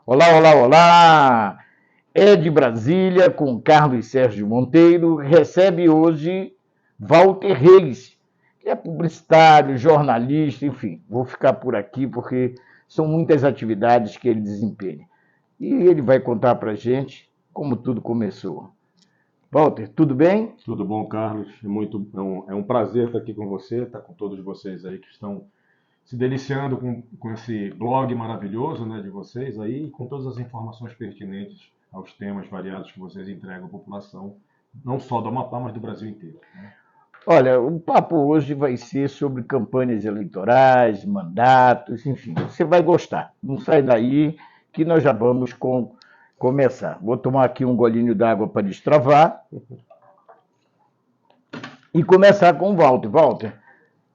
Olá, olá, olá! É de Brasília, com Carlos Sérgio Monteiro, recebe hoje Walter Reis, que é publicitário, jornalista, enfim. Vou ficar por aqui porque são muitas atividades que ele desempenha. E ele vai contar para a gente como tudo começou. Walter, tudo bem? Tudo bom, Carlos? É um prazer estar aqui com você, estar com todos vocês aí que estão se deliciando com esse blog maravilhoso, né, de vocês aí, e com todas as informações pertinentes aos temas variados que vocês entregam à população, não só do Amapá, mas do Brasil inteiro, né? Olha, o papo hoje vai ser sobre campanhas eleitorais, mandatos, enfim. Você vai gostar. Não sai daí que nós já vamos começar. Vou tomar aqui um golinho d'água para destravar e começar com o Walter. Walter,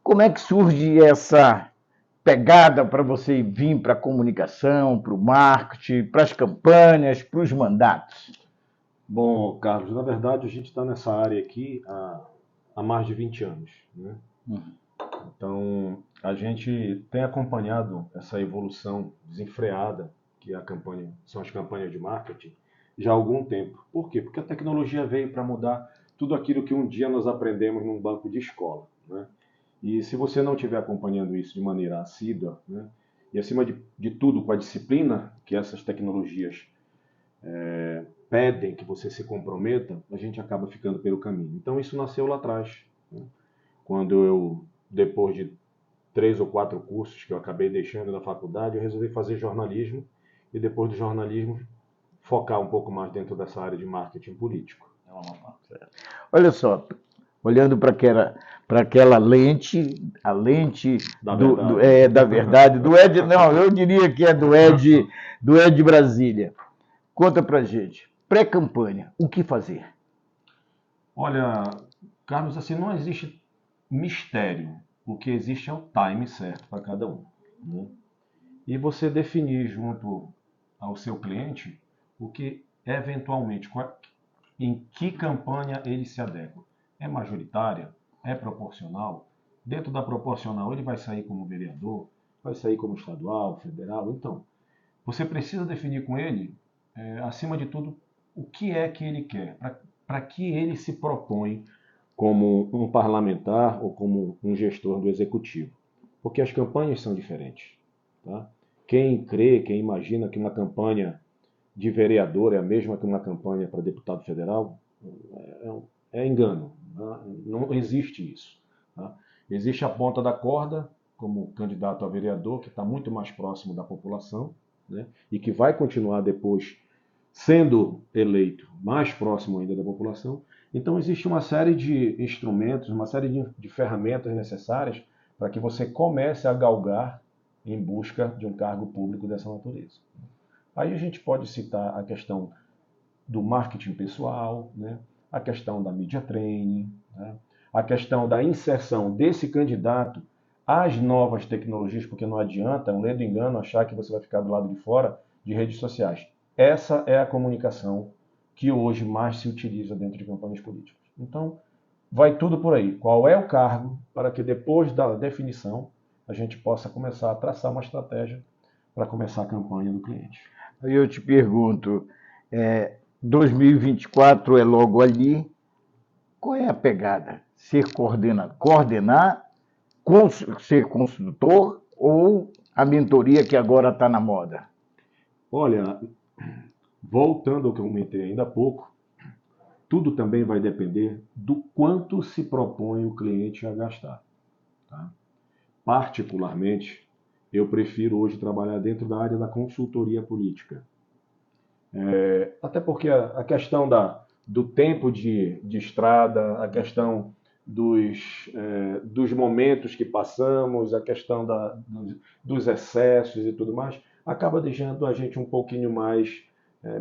como é que surge essa pegada para você vir para a comunicação, para o marketing, para as campanhas, para os mandatos? Bom, Carlos, na verdade a gente está nessa área aqui há mais de 20 anos, né? Então, a gente tem acompanhado essa evolução desenfreada que são as campanhas de marketing já há algum tempo. Por quê? Porque a tecnologia veio para mudar tudo aquilo que um dia nós aprendemos num banco de escola, né? E se você não estiver acompanhando isso de maneira assídua, né, e acima de tudo com a disciplina que essas tecnologias pedem que você se comprometa, a gente acaba ficando pelo caminho. Então isso nasceu lá atrás, né? Quando eu, depois de 3 ou 4 cursos que eu acabei deixando na faculdade, eu resolvi fazer jornalismo e depois do jornalismo focar um pouco mais dentro dessa área de marketing político. Olha só, olhando para aquela lente, a lente Da verdade. da verdade, do Ed, não, eu diria que é do Ed Brasília. Conta para gente, pré-campanha, o que fazer? Olha, Carlos, assim, não existe mistério. O que existe é o time certo para cada um, né? E você definir junto ao seu cliente o que eventualmente, em que campanha ele se adequa. É majoritária? É proporcional? Dentro da proporcional ele vai sair como vereador? Vai sair como estadual, federal? Então, você precisa definir com ele, acima de tudo, o que é que ele quer, para que ele se propõe como um parlamentar ou como um gestor do executivo. Porque as campanhas são diferentes, tá? Quem crê, quem imagina que uma campanha de vereador é a mesma que uma campanha para deputado federal, é engano, tá? Não existe isso, tá? Existe a ponta da corda, como candidato a vereador, que está muito mais próximo da população, né? E que vai continuar depois sendo eleito mais próximo ainda da população. Então, existe uma série de instrumentos, uma série de ferramentas necessárias para que você comece a galgar em busca de um cargo público dessa natureza. Aí a gente pode citar a questão do marketing pessoal, né? A questão da media training, né? A questão da inserção desse candidato às novas tecnologias, porque não adianta, um ledo engano, achar que você vai ficar do lado de fora de redes sociais. Essa é a comunicação que hoje mais se utiliza dentro de campanhas políticas. Então, vai tudo por aí. Qual é o cargo para que depois da definição a gente possa começar a traçar uma estratégia para começar a campanha do cliente. Aí eu te pergunto, 2024 é logo ali, qual é a pegada? Coordenar, ser consultor ou a mentoria que agora está na moda? Olha, voltando ao que eu comentei ainda há pouco, tudo também vai depender do quanto se propõe o cliente a gastar, tá? Particularmente, eu prefiro hoje trabalhar dentro da área da consultoria política. Até porque a questão do tempo de estrada, a questão dos momentos que passamos, a questão dos excessos e tudo mais, acaba deixando a gente um pouquinho mais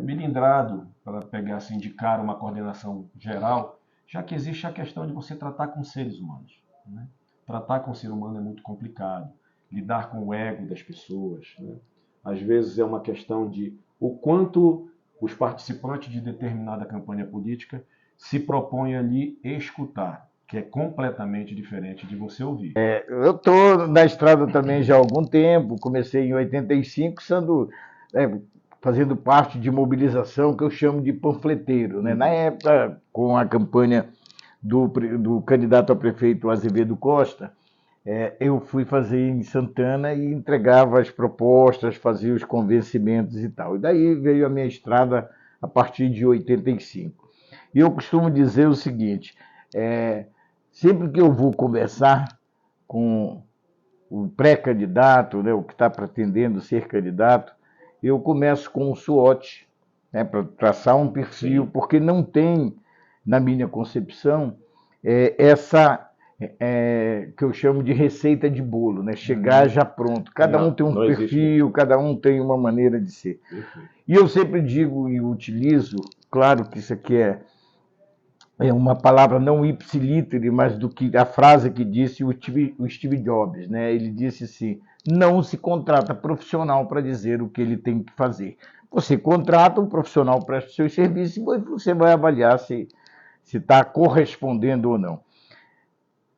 melindrado para pegar assim de cara uma coordenação geral, já que existe a questão de você tratar com seres humanos, né? Tratar com o ser humano é muito complicado, lidar com o ego das pessoas, né? Às vezes é uma questão de o quanto os participantes de determinada campanha política se propõem ali escutar, que é completamente diferente de você ouvir. Eu estou na estrada também já há algum tempo, comecei em 85, sendo fazendo parte de mobilização que eu chamo de panfleteiro, né? Na época, com a campanha do candidato a prefeito Azevedo Costa, eu fui fazer em Santana e entregava as propostas, fazia os convencimentos e tal. E daí veio a minha estrada a partir de 85. E eu costumo dizer o seguinte, sempre que eu vou conversar com o pré-candidato, né, o que está pretendendo ser candidato, eu começo com um SWOT, né, para traçar um perfil, Sim. porque não tem, na minha concepção, essa que eu chamo de receita de bolo, né? Chegar já pronto. Cada um tem um perfil, cada um tem uma maneira de ser. Perfeito. E eu sempre digo e utilizo, claro que isso aqui é uma palavra não ipsilítere, mas do que a frase que disse o Steve Jobs, né? Ele disse assim: não se contrata profissional para dizer o que ele tem que fazer. Você contrata um profissional para os seus serviços e você vai avaliar se está correspondendo ou não.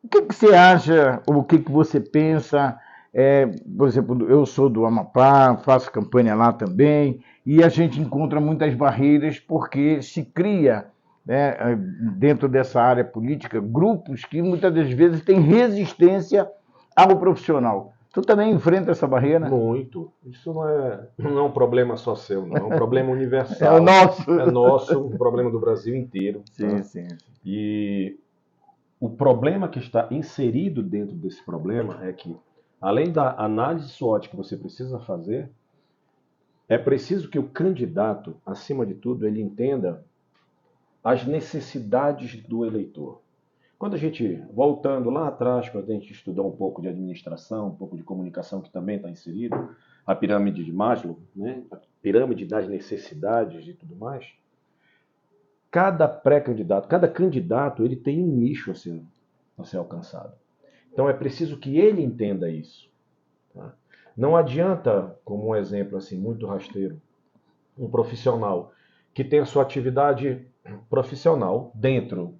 O que você acha, ou o que você pensa? Por exemplo, eu sou do Amapá, faço campanha lá também, e a gente encontra muitas barreiras porque se cria, né, dentro dessa área política, grupos que muitas das vezes têm resistência ao profissional. Tu também enfrenta essa barreira? Muito. Isso não é um problema só seu, não. É um problema universal. É o nosso. É nosso, um problema do Brasil inteiro. Sim, tá? sim. E o problema que está inserido dentro desse problema é que, além da análise SWOT que você precisa fazer, é preciso que o candidato, acima de tudo, ele entenda as necessidades do eleitor. Quando a gente, voltando lá atrás, quando a gente estudou um pouco de administração, um pouco de comunicação, que também está inserido, a pirâmide de Maslow, né? A pirâmide das necessidades e tudo mais, cada pré-candidato, cada candidato, ele tem um nicho a ser alcançado. Então é preciso que ele entenda isso. Tá? Não adianta, como um exemplo assim muito rasteiro, um profissional que tem a sua atividade profissional dentro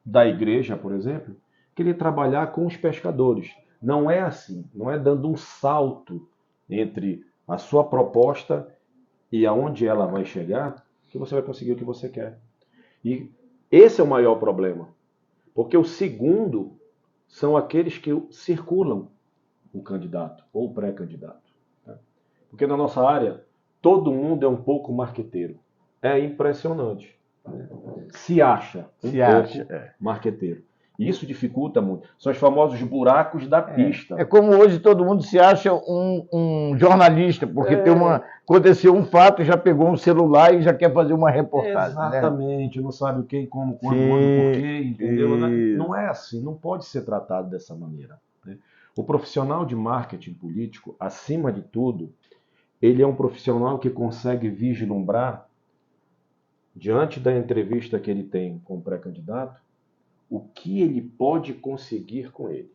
da igreja, por exemplo, querer trabalhar com os pescadores. Não é assim, não é dando um salto entre a sua proposta e aonde ela vai chegar que você vai conseguir o que você quer. E esse é o maior problema, porque o segundo são aqueles que circulam o candidato ou o pré-candidato. Tá? Porque na nossa área, todo mundo é um pouco marqueteiro. É impressionante. Né? Se acha marqueteiro. E isso dificulta muito. São os famosos buracos da pista. É como hoje todo mundo se acha um jornalista, porque aconteceu um fato, já pegou um celular e já quer fazer uma reportagem. Exatamente, né? Não sabe o que, como, quando, porquê, entendeu? Não é assim, não pode ser tratado dessa maneira. Né? O profissional de marketing político, acima de tudo, ele é um profissional que consegue vislumbrar, diante da entrevista que ele tem com o pré-candidato, o que ele pode conseguir com ele.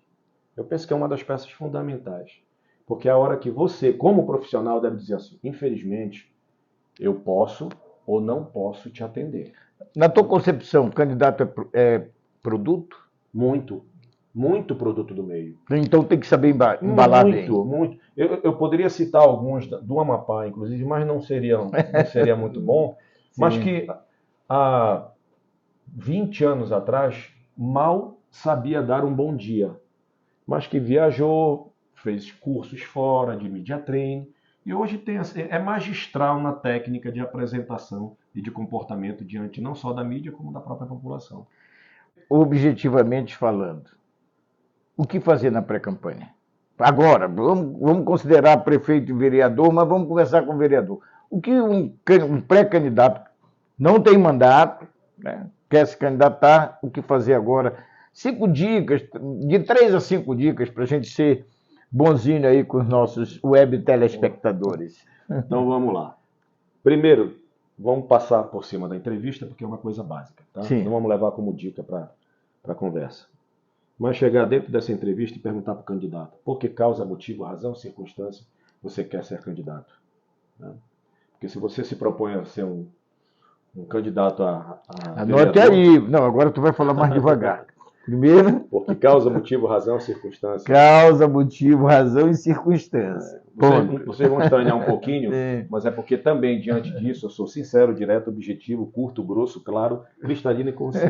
Eu penso que é uma das peças fundamentais. Porque é a hora que você, como profissional, deve dizer assim, infelizmente, eu posso ou não posso te atender. Na tua concepção, o candidato é produto? Muito. Muito produto do meio. Então tem que saber embalar bem. Muito. Eu poderia citar alguns do Amapá, inclusive, mas não seria muito bom. Sim. Mas que há 20 anos atrás mal sabia dar um bom dia. Mas que viajou, fez cursos fora de media training. E hoje é magistral na técnica de apresentação e de comportamento diante não só da mídia, como da própria população. Objetivamente falando, o que fazer na pré-campanha? Agora, vamos considerar prefeito e vereador, mas vamos conversar com o vereador. O que um pré-candidato não tem mandato, né, quer se candidatar, o que fazer agora? 5 dicas, de 3 a 5 dicas, para a gente ser bonzinho aí com os nossos web telespectadores. Então vamos lá. Primeiro, vamos passar por cima da entrevista, porque é uma coisa básica. Tá? Não vamos levar como dica para a conversa. Mas chegar dentro dessa entrevista e perguntar para o candidato por que causa, motivo, razão, circunstância você quer ser candidato. Né? Porque se você se propõe a ser um candidato a Anote aí. Não, agora tu vai falar mais devagar. Primeiro, Porque causa, motivo, razão, circunstância. causa, motivo, razão e circunstância. Ponto. Vocês vão estranhar um pouquinho, É. mas é porque também, diante disso, eu sou sincero, direto, objetivo, curto, grosso, claro, cristalino e conciso.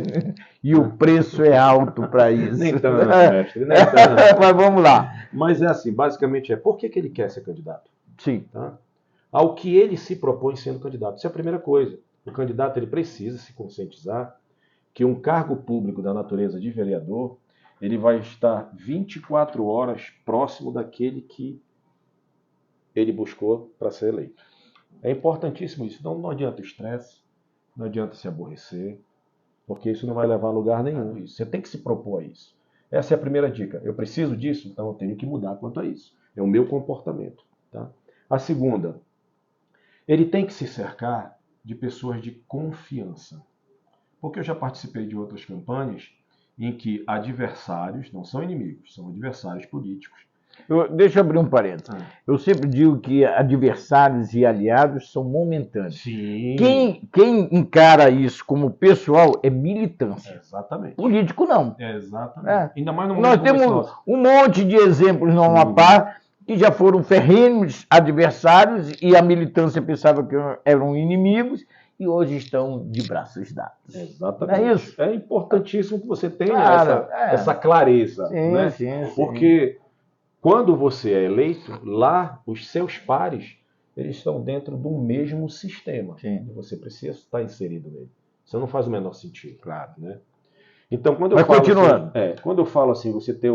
E o preço é alto para isso. Nem tanto, mestre, nem tanto. Mas vamos lá. Mas é assim, basicamente por que ele quer ser candidato? Sim. Tá? Ao que ele se propõe sendo candidato. Isso é a primeira coisa. O candidato ele precisa se conscientizar que um cargo público da natureza de vereador, ele vai estar 24 horas próximo daquele que ele buscou para ser eleito. É importantíssimo isso. Não adianta o estresse, não adianta se aborrecer, porque isso não vai levar a lugar nenhum. Você tem que se propor a isso. Essa é a primeira dica. Eu preciso disso, então eu tenho que mudar quanto a isso. É o meu comportamento. Tá? A segunda, ele tem que se cercar de pessoas de confiança. Porque eu já participei de outras campanhas em que adversários, não são inimigos, são adversários políticos. Deixa eu abrir um parênteses. Eu sempre digo que adversários e aliados são momentâneos. Sim. Quem encara isso como pessoal é militância. Exatamente. Político não. Exatamente. É. Ainda mais no Nós momento como esse temos nosso. um monte de exemplos no Amapá que já foram ferrenhos adversários e a militância pensava que eram inimigos e hoje estão de braços dados. Exatamente. Não é isso? É importantíssimo que você tenha Claro, essa clareza. Sim, né? sim. Porque quando você é eleito, lá os seus pares eles estão dentro do mesmo sistema. Sim. E você precisa estar inserido nele. Isso não faz o menor sentido. Claro. Né? Então, quando eu Mas falo continuando. assim, quando eu falo assim, você ter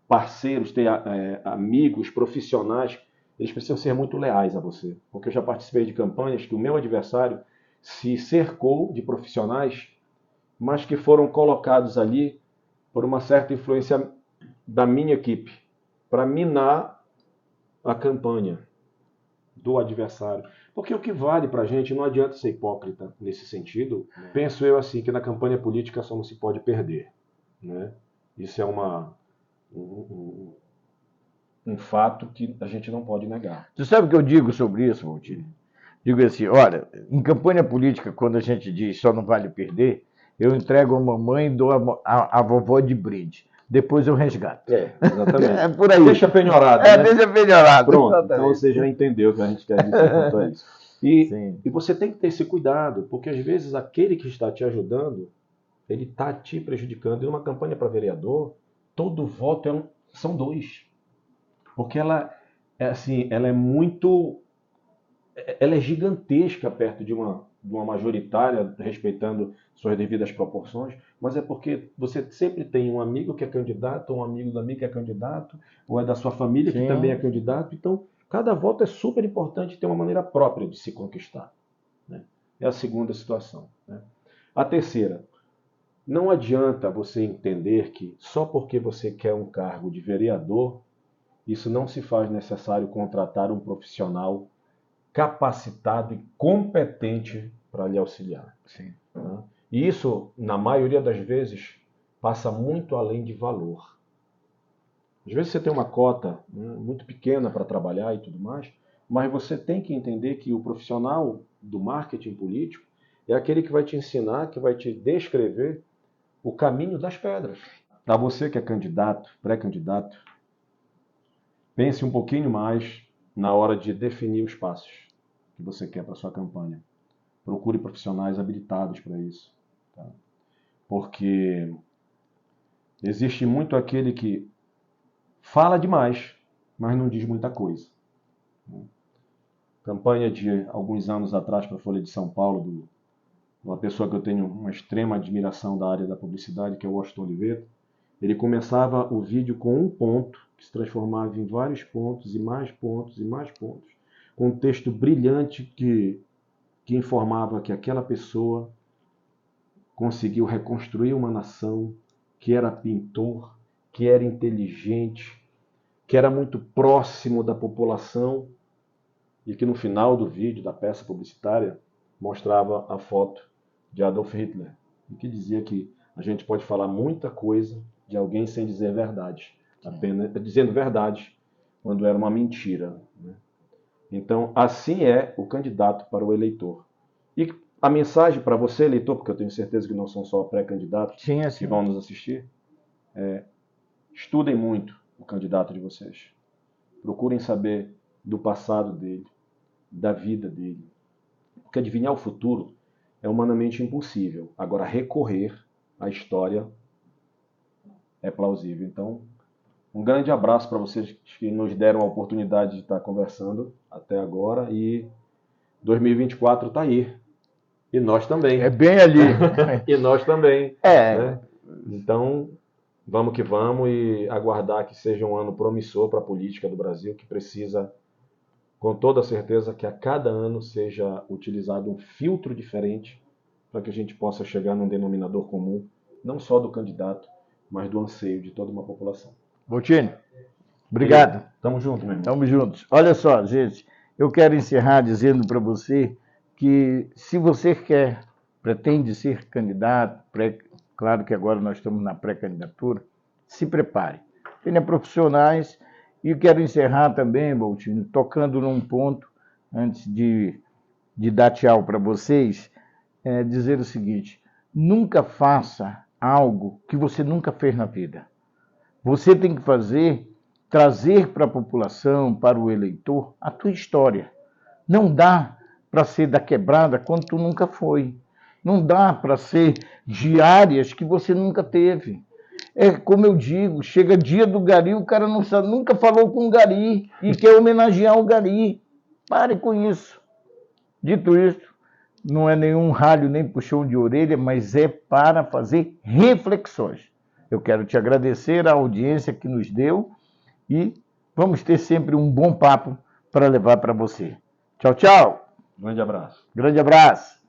parceiros, ter amigos, profissionais, eles precisam ser muito leais a você. Porque eu já participei de campanhas que o meu adversário se cercou de profissionais, mas que foram colocados ali por uma certa influência da minha equipe, para minar a campanha do adversário. Porque o que vale para a gente, não adianta ser hipócrita nesse sentido. Penso eu assim, que na campanha política só não se pode perder. Né? Isso é um fato que a gente não pode negar. Você sabe o que eu digo sobre isso, Valtinho? Digo assim, olha, em campanha política, quando a gente diz só não vale perder, eu entrego a mamãe e dou a vovó de brinde. Depois eu resgato. Exatamente. É por aí. Deixa penhorado, né? Deixa penhorado. Pronto, Exatamente. então você já entendeu o que a gente quer dizer quanto a isso. Sim. E você tem que ter esse cuidado, porque às vezes aquele que está te ajudando, ele está te prejudicando. E numa campanha para vereador, todo voto são dois. Porque ela é muito... Ela é gigantesca perto de uma majoritária, respeitando suas devidas proporções, mas é porque você sempre tem um amigo que é candidato, ou um amigo do amigo que é candidato, ou é da sua família que também é candidato. Então, cada voto é super importante, tem uma maneira própria de se conquistar. Né? É a segunda situação. Né? A terceira, não adianta você entender que só porque você quer um cargo de vereador, isso não se faz necessário contratar um profissional capacitado e competente para lhe auxiliar. Sim. Né? E isso, na maioria das vezes, passa muito além de valor. Às vezes você tem uma cota muito pequena para trabalhar e tudo mais, mas você tem que entender que o profissional do marketing político é aquele que vai te ensinar, que vai te descrever o caminho das pedras. Para você que é candidato, pré-candidato, pense um pouquinho mais na hora de definir os passos que você quer para sua campanha. Procure profissionais habilitados para isso. Tá? Porque existe muito aquele que fala demais, mas não diz muita coisa. Campanha de alguns anos atrás para a Folha de São Paulo, de uma pessoa que eu tenho uma extrema admiração da área da publicidade, que é o Washington Oliveira. Ele começava o vídeo com um ponto, que se transformava em vários pontos, e mais pontos, e mais pontos, com um texto brilhante que informava que aquela pessoa conseguiu reconstruir uma nação, que era pintor, que era inteligente, que era muito próximo da população, e que no final do vídeo, da peça publicitária, mostrava a foto de Adolf Hitler, e que dizia que a gente pode falar muita coisa de alguém sem dizer verdade, apenas dizendo verdade quando era uma mentira. Né? Então, assim é o candidato para o eleitor. E A mensagem para você, eleitor, porque eu tenho certeza que não são só pré-candidatos Sim, que assim. vão nos assistir, estudem muito o candidato de vocês. Procurem saber do passado dele, da vida dele. Porque adivinhar o futuro é humanamente impossível. Agora, recorrer à história é plausível. Então, um grande abraço para vocês que nos deram a oportunidade de estar conversando até agora. E 2024 está aí. E nós também. É bem ali. E nós também. É. Né? Então, vamos que vamos e aguardar que seja um ano promissor para a política do Brasil, que precisa, com toda certeza, que a cada ano seja utilizado um filtro diferente para que a gente possa chegar num denominador comum, não só do candidato, mas do anseio de toda uma população. Bottini, obrigado. Tamo junto, meu irmão. Estamos juntos. Olha só, gente, eu quero encerrar dizendo para você que se você pretende ser candidato, claro que agora nós estamos na pré-candidatura, se prepare. Tenha profissionais e quero encerrar também, Bottini, tocando num ponto, antes de dar tchau para vocês, dizer o seguinte: nunca faça algo que você nunca fez na vida. Você tem que trazer para a população, para o eleitor, a tua história. Não dá para ser da quebrada quando tu nunca foi. Não dá para ser de áreas que você nunca teve. É como eu digo, chega dia do gari, o cara não sabe, nunca falou com o gari e quer homenagear o gari. Pare com isso. Dito isso, não é nenhum ralho nem puxão de orelha, mas é para fazer reflexões. Eu quero te agradecer a audiência que nos deu e vamos ter sempre um bom papo para levar para você. Tchau, tchau. Grande abraço. Grande abraço.